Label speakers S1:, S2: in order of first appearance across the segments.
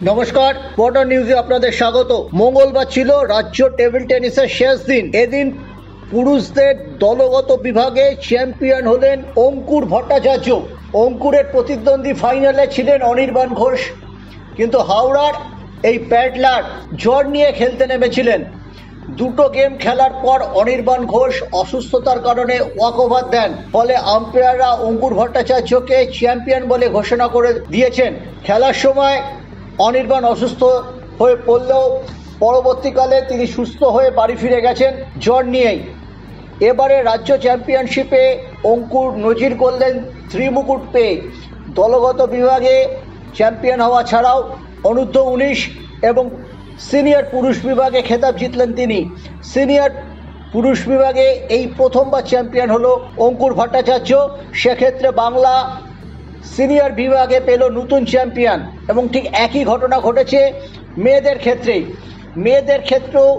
S1: নমস্কার, বর্ডার নিউজে আপনাদের স্বাগত। মঙ্গলবার ছিল রাজ্য টেবিল টেনিসের শেষ দিন। এদিন পুরুষদের দলগত বিভাগে চ্যাম্পিয়ন হলেন অঙ্কুর ভট্টাচার্য। অঙ্কুরের প্রতিদ্বন্দ্বী ফাইনালে ছিলেন অনির্বাণ ঘোষ, কিন্তু হাওড়ার এই প্যাডলার জ্বর নিয়ে খেলতে নেমেছিলেন। দুটো গেম খেলার পর অনির্বাণ ঘোষ অসুস্থতার কারণে ওয়াকওভার দেন, ফলে আম্পায়াররা অঙ্কুর ভট্টাচার্যকে চ্যাম্পিয়ন বলে ঘোষণা করে দিয়েছেন। খেলার সময় অনির্বাণ অসুস্থ হয়ে পড়লেও পরবর্তীকালে তিনি সুস্থ হয়ে বাড়ি ফিরে গেছেন জ্বর নিয়েই। এবারে রাজ্য চ্যাম্পিয়নশিপে অঙ্কুর নজির করলেন ত্রিমুকুট পেয়ে। দলগত বিভাগে চ্যাম্পিয়ন হওয়া ছাড়াও অনূর্ধ্ব-19 এবং সিনিয়র পুরুষ বিভাগে খেতাব জিতলেন তিনি। সিনিয়র পুরুষ বিভাগে এই প্রথমবার চ্যাম্পিয়ন হলো অঙ্কুর ভট্টাচার্য। সেক্ষেত্রে বাংলা সিনিয়র বিভাগে পেল নতুন চ্যাম্পিয়ন। এবং ঠিক একই ঘটনা ঘটেছে মেয়েদের ক্ষেত্রে। মেয়েদের ক্ষেত্রেও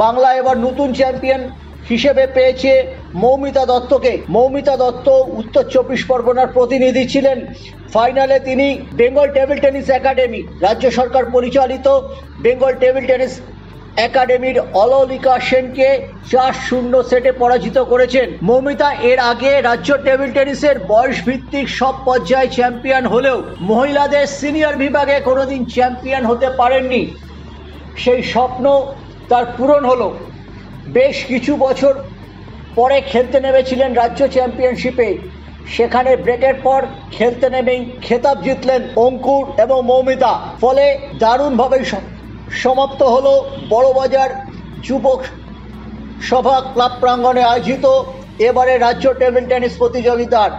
S1: বাংলা এবার নতুন চ্যাম্পিয়ন হিসেবে পেয়েছে মৌমিতা দত্তকে। মৌমিতা দত্ত উত্তর 24 পরগনার প্রতিনিধি ছিলেন। ফাইনালে তিনি বেঙ্গল টেবিল টেনিস একাডেমি, রাজ্য সরকার পরিচালিত বেঙ্গল টেবিল টেনিস একাডেমির অলৌলিকা সেনকে 4-0 সেটে পরাজিত করেছেন। মৌমিতা এর আগে রাজ্য টেবিল টেনিসের বয়স ভিত্তিক সব পর্যায়ে চ্যাম্পিয়ন হলেও মহিলাদের সিনিয়র বিভাগে কোনোদিন চ্যাম্পিয়ন হতে পারেননি। সেই স্বপ্ন তার পূরণ হলো। বেশ কিছু বছর পরে খেলতে নেমেছিলেন রাজ্য চ্যাম্পিয়নশিপে। সেখানে ব্রেকের পর খেলতে নেমেই খেতাব জিতলেন অঙ্কুর এবং মৌমিতা। ফলে দারুণভাবে সমাপ্ত হলো বড়বাজার যুবক সভা ক্লাব প্রাঙ্গণে আয়োজিত এবারে রাজ্য টেবিল টেনিস প্রতিযোগিতার,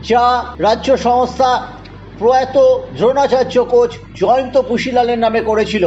S1: যা রাজ্য সংস্থা প্রয়াত দ্রোণাচার্য কোচ জয়ন্ত পুশিলালের নামে করেছিল।